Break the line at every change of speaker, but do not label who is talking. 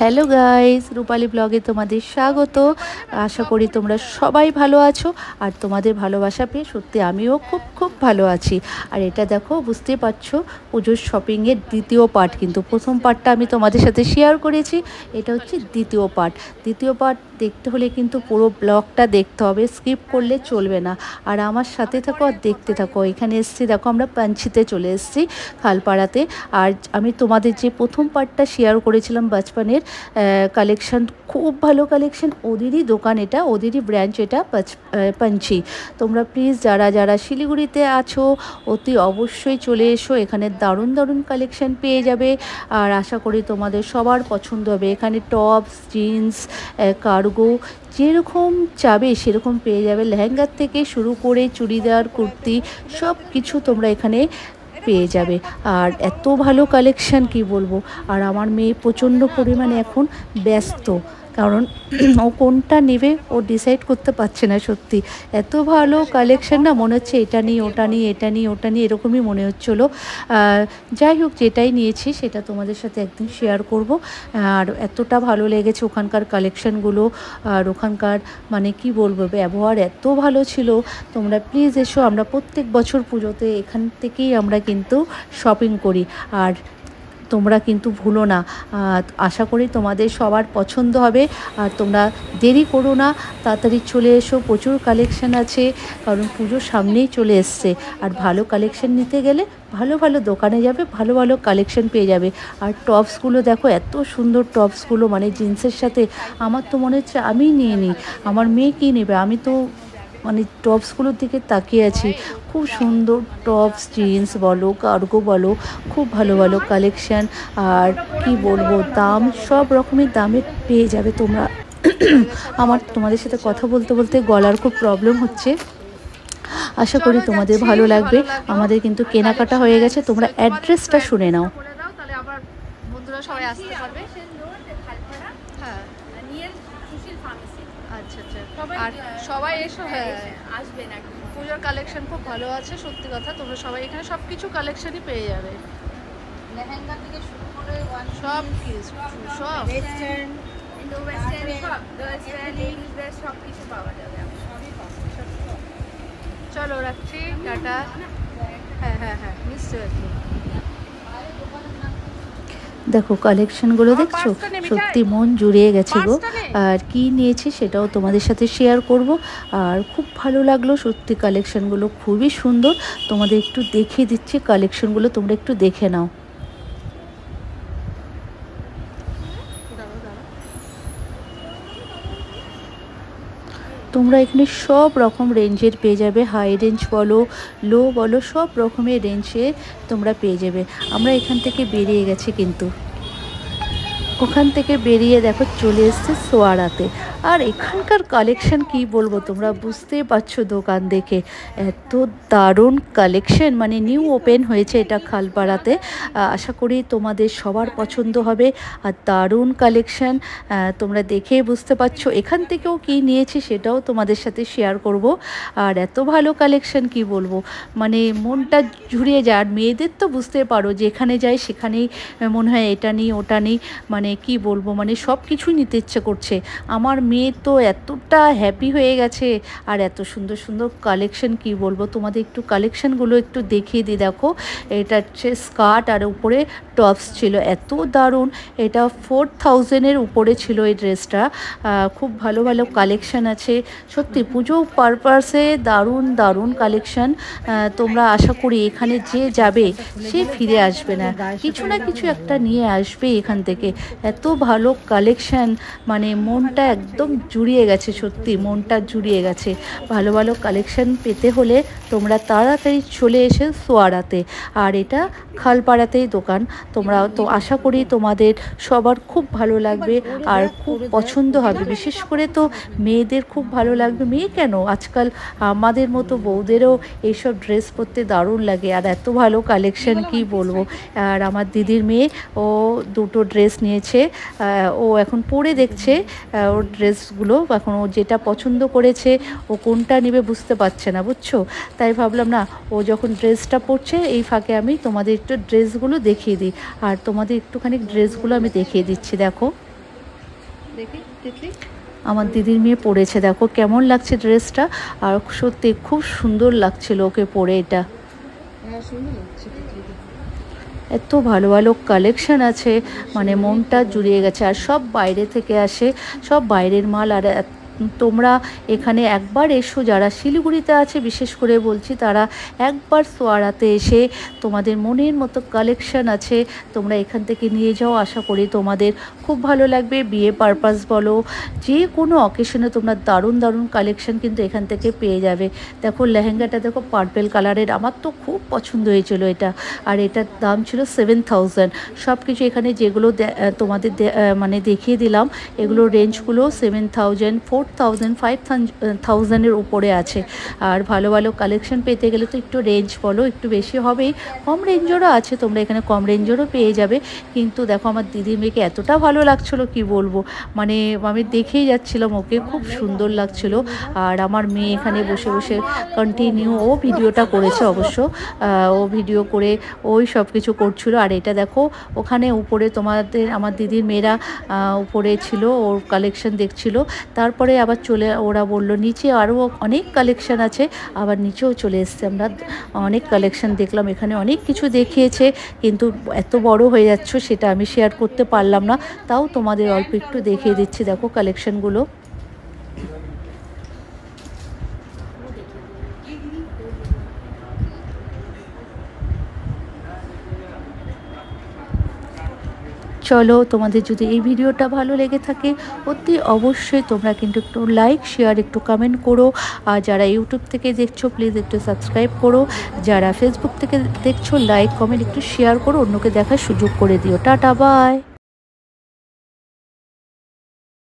Hello guys, রূপালী ব্লগে তোমাদের স্বাগত। আশা করি তোমরা সবাই ভালো আছো, আর তোমাদের ভালোবাসা পেয়ে সত্যি আমিও খুব খুব ভালো আছি। আর এটা দেখো, বুঝতেই পারছো, পুজোর শপিংয়ের দ্বিতীয় পার্ট। কিন্তু প্রথম পার্টটা আমি তোমাদের সাথে শেয়ার করেছি, এটা হচ্ছে দ্বিতীয় পার্ট। দ্বিতীয় পার্ট দেখতে হলে কিন্তু পুরো ব্লগটা দেখতে হবে, স্কিপ করলে চলবে না। আর আমার সাথে থাকো আর দেখতে থাকো। এখানে এসছি, দেখো আমরা পাঞ্চিতে চলে এসেছি, খালপাড়াতে। আর আমি তোমাদের যে প্রথম পার্টটা শেয়ার করেছিলাম বাচপানের কালেকশন, খুব ভালো কালেকশন। ওদেরই দোকান এটা, ওদেরই ব্রাঞ্চ এটা, পাঞ্চি। তোমরা প্লিজ যারা যারা শিলিগুড়িতে আছো অতি অবশ্যই চলে এসো, এখানে দারুণ দারুণ কালেকশন পেয়ে যাবে। আর আশা করি তোমাদের সবার পছন্দ হবে। এখানে টপস, জিন্স, কার্গো যেরকম চাবে সেরকম পেয়ে যাবে। লেহেঙ্গার থেকে শুরু করে চুড়িদার, কুর্তি, সব কিছু তোমরা এখানে পেয়ে যাবে। আর এত ভালো কালেকশান কি বলবো। আর আমার মেয়ে প্রচণ্ড পরিমাণে এখন ব্যস্ত, কারণ ও কোনটা নেবে ও ডিসাইড করতে পারছে না। সত্যি এত ভালো কালেকশান না, মনে হচ্ছে এটা নিই ওটা নিই, এটা নিই ওটা নিই, এরকমই মনে হচ্ছিলো। যাই হোক, যেটাই নিয়েছি সেটা তোমাদের সাথে একদিন শেয়ার করব। আর এতটা ভালো লেগেছে ওখানকার কালেকশানগুলো। আর ওখানকার মানে কি বলবো, ব্যবহার এত ভালো ছিল। তোমরা প্লিজ এসো, আমরা প্রত্যেক বছর পুজোতে এখান থেকেই আমরা কিন্তু শপিং করি। আর তোমরা কিন্তু ভুলো না, আশা করি তোমাদের সবার পছন্দ হবে। আর তোমরা দেরি করো না, তাড়াতাড়ি চলে এসো, প্রচুর কালেকশান আছে, কারণ পুজো সামনেই চলে এসছে। আর ভালো কালেকশান নিতে গেলে ভালো ভালো দোকানে যাবে, ভালো ভালো কালেকশান পেয়ে যাবে। আর টপসগুলো দেখো, এত সুন্দর টপসগুলো, মানে জিন্সের সাথে। আমার তো মনে হচ্ছে আমি নিয়ে নিই, আমার মেয়ে কী নেবে। আমি তো মানে টপসগুলোর দিকে তাকিয়ে আছি। খুব সুন্দর টপস, জিন্স বলো, কার্গো বলো, খুব ভালো ভালো কালেকশান। আর কি বলবো, দাম সব রকমের দামে পেয়ে যাবে তোমরা। আমার তোমাদের সাথে কথা বলতে বলতে গলার খুব প্রবলেম হচ্ছে। আশা করি তোমাদের ভালো লাগবে। আমাদের কিন্তু কেনাকাটা হয়ে গেছে, তোমরা অ্যাড্রেসটা শুনে নাও।
তাহলে আবার বন্ধুরা সবাই আসতে পারবে। হ্যাঁ, আচ্ছা আচ্ছা। আর সবাই এসো, হ্যাঁ আসবে না। পুজোর কালেকশন খুব ভালো আছে, সত্যি কথা। তোমরা সবাই এখানে সব কিছু কালেকশনই পেয়ে যাবে, লেহেঙ্গা থেকে শুরু করে সব কিছু, সব ওয়েস্টার্ন, ইন্ডো ওয়েস্টার্ন, সব গার্লস ওয়্যার, লেডিস ওয়্যার, সব কিছু পাওয়া যাবে। চলো রাখছি, টাটা। হ্যাঁ হ্যাঁ হ্যাঁ, নিশ্চয়ই।
দেখো কালেকশনগুলো দেখছো, সত্যি মন জুড়িয়ে গেছে গো। আর কি নিয়েছি সেটাও তোমাদের সাথে শেয়ার করব। আর খুব ভালো লাগলো সত্যি, কালেকশনগুলো খুবই সুন্দর। তোমাদের একটু দেখিয়ে দিচ্ছি কালেকশনগুলো, তোমরা একটু দেখে নাও। তোমরা এখানে সব রকম রেঞ্জের পেয়ে যাবে, হাই রেঞ্জ বলো, লো বলো, সব রকমের রেঞ্জে তোমরা পেয়ে যাবে। আমরা এখান থেকে বেরিয়ে গেছি, কিন্তু ওখান থেকে বেরিয়ে দেখো চলে এসছে সোয়ারাতে। আর এখানকার কালেকশন কি বলবো, তোমরা বুঝতেই পারছো দোকান দেখে। এত দারুণ কালেকশন, মানে নিউ ওপেন হয়েছে এটা খালপাড়াতে। আশা করি তোমাদের সবার পছন্দ হবে। আর দারুণ কালেকশন, তোমরা দেখেই বুঝতে পারছো। এখান থেকেও কি নিয়েছি সেটাও তোমাদের সাথে শেয়ার করব। আর এত ভালো কালেকশন কি বলবো, মানে মনটা জুড়িয়ে যায়। আর মেয়েদের তো বুঝতে পারো, যেখানে যাই সেখানেই মনে হয় এটা নিই ওটা নিই, মানে কি বলবো, মানে সব কিছুই নিতে ইচ্ছে করছে। আমার মেয়ে তো এতটা হ্যাপি হয়ে গেছে। আর এত সুন্দর সুন্দর কালেকশন কি বলবো, তোমাদের একটু কালেকশনগুলো একটু দেখিয়ে দিই। দেখো, এটা হচ্ছে স্কার্ট, আর উপরে টপস ছিল, এত দারুণ। এটা 4000-এর উপরে ছিল এই ড্রেসটা। খুব ভালো ভালো কালেকশন আছে সত্যি, পুজো পারপাসে দারুণ দারুণ কালেকশন। তোমরা আশা করি এখানে যে যাবে সে ফিরে আসবে না, কিছু না কিছু একটা নিয়ে আসবে এখান থেকে। এত ভালো কালেকশান, মানে মনটা একদম জুড়িয়ে গেছে, সত্যি মনটা জুড়িয়ে গেছে। ভালো ভালো কালেকশান পেতে হলে তোমরা তাড়াতাড়ি চলে এসে সোয়ারাতে। আর এটা খালপাড়াতেই দোকান। তোমরা তো আশা করি তোমাদের সবার খুব ভালো লাগবে আর খুব পছন্দ হবে। বিশেষ করে তো মেয়েদের খুব ভালো লাগবে, মেয়ে কেন, আজকাল আমাদের মতো বউদেরও এইসব ড্রেস পরতে দারুণ লাগে। আর এত ভালো কালেকশান কি বলবো। আর আমার দিদির মেয়ে, ও দুটো ড্রেস নিয়েছে, ও এখন পরে দেখছে ওর ড্রেসগুলো। এখন ও যেটা পছন্দ করেছে, ও কোনটা নেবে বুঝতে পারছে না, বুঝছো। তাই ভাবলাম না, ও যখন ড্রেসটা পরছে এই ফাঁকে আমি তোমাদের একটু ড্রেসগুলো দেখিয়ে দিই। আর তোমাদের একটুখানি ড্রেসগুলো আমি দেখিয়ে দিচ্ছি, দেখো।
দেখি দেখি
আমার দিদির মেয়ে পরেছে, দেখো কেমন লাগছে ড্রেসটা। আর সত্যি খুব সুন্দর লাগছিল ওকে পরে এটা।
হ্যাঁ সুন্দর লাগছে।
এত ভালো ভালো কালেকশন আছে, মানে মনটা জুড়িয়ে গেছে। আর সব বাইরে থেকে আসে, সব বাইরের মাল। আর তোমরা এখানে একবার এসো, যারা শিলিগুড়িতে আছে বিশেষ করে বলছি, তারা একবার সোয়ারাতে এসে তোমাদের মনের মতো কালেকশন আছে তোমরা এখান থেকে নিয়ে যাও। আশা করি তোমাদের খুব ভালো লাগবে। বিয়ে পারপাস বলো, যে কোনো অকেশনে তোমরা দারুণ দারুণ কালেকশন কিন্তু এখান থেকে পেয়ে যাবে। দেখো লেহেঙ্গাটা দেখো পার্পেল কালারের, আমার তো খুব পছন্দ হয়েছিল এটা। আর এটার দাম ছিল 7000। সব কিছু এখানে যেগুলো তোমাদের মানে দেখিয়ে দিলাম, এগুলো রেঞ্জগুলো 7000, 4000, 5000-এর উপরে আছে। আর ভালো ভালো কালেকশন পেতে গেলে তো একটু রেঞ্জ বলো একটু বেশি হবেই। কম রেঞ্জেরও আছে, তোমরা এখানে কম রেঞ্জেরও পেয়ে যাবে। কিন্তু দেখো আমার দিদির মেয়েকে এতটা ভালো লাগছিলো কি বলবো, মানে আমি দেখেই যাচ্ছিলাম ওকে, খুব সুন্দর লাগছিল। আর আমার মেয়ে এখানে বসে বসে কন্টিনিউ ও ভিডিওটা করেছে অবশ্য, ও ভিডিও করে ওই সব কিছু করছিল। আর এটা দেখো ওখানে উপরে তোমাদের আমার দিদির মেয়েরা উপরে ছিল, ওর কালেকশন দেখছিল। তারপরে আবার ওরা বললো নিচে আরও অনেক কালেকশন আছে, আবার নিচেও চলে এসছে। আমরা অনেক কালেকশন দেখলাম, এখানে অনেক কিছু দেখিয়েছে, কিন্তু এত বড় হয়ে যাচ্ছ সেটা আমি শেয়ার করতে পারলাম না। তাও তোমাদের অল্প একটু দেখিয়ে দিচ্ছি, দেখো কালেকশনগুলো। চলো, তোমাদের যদি এই ভিডিওটা ভালো লেগে থাকে অতি অবশ্যই তোমরা কিন্তু একটু লাইক শেয়ার একটু কমেন্ট করো। আর যারা ইউটিউব থেকে দেখছো প্লিজ একটু সাবস্ক্রাইব করো। যারা ফেসবুক থেকে দেখছো লাইক কমেন্ট একটু শেয়ার করো, অন্যকে দেখার সুযোগ করে দিও। Tata bye.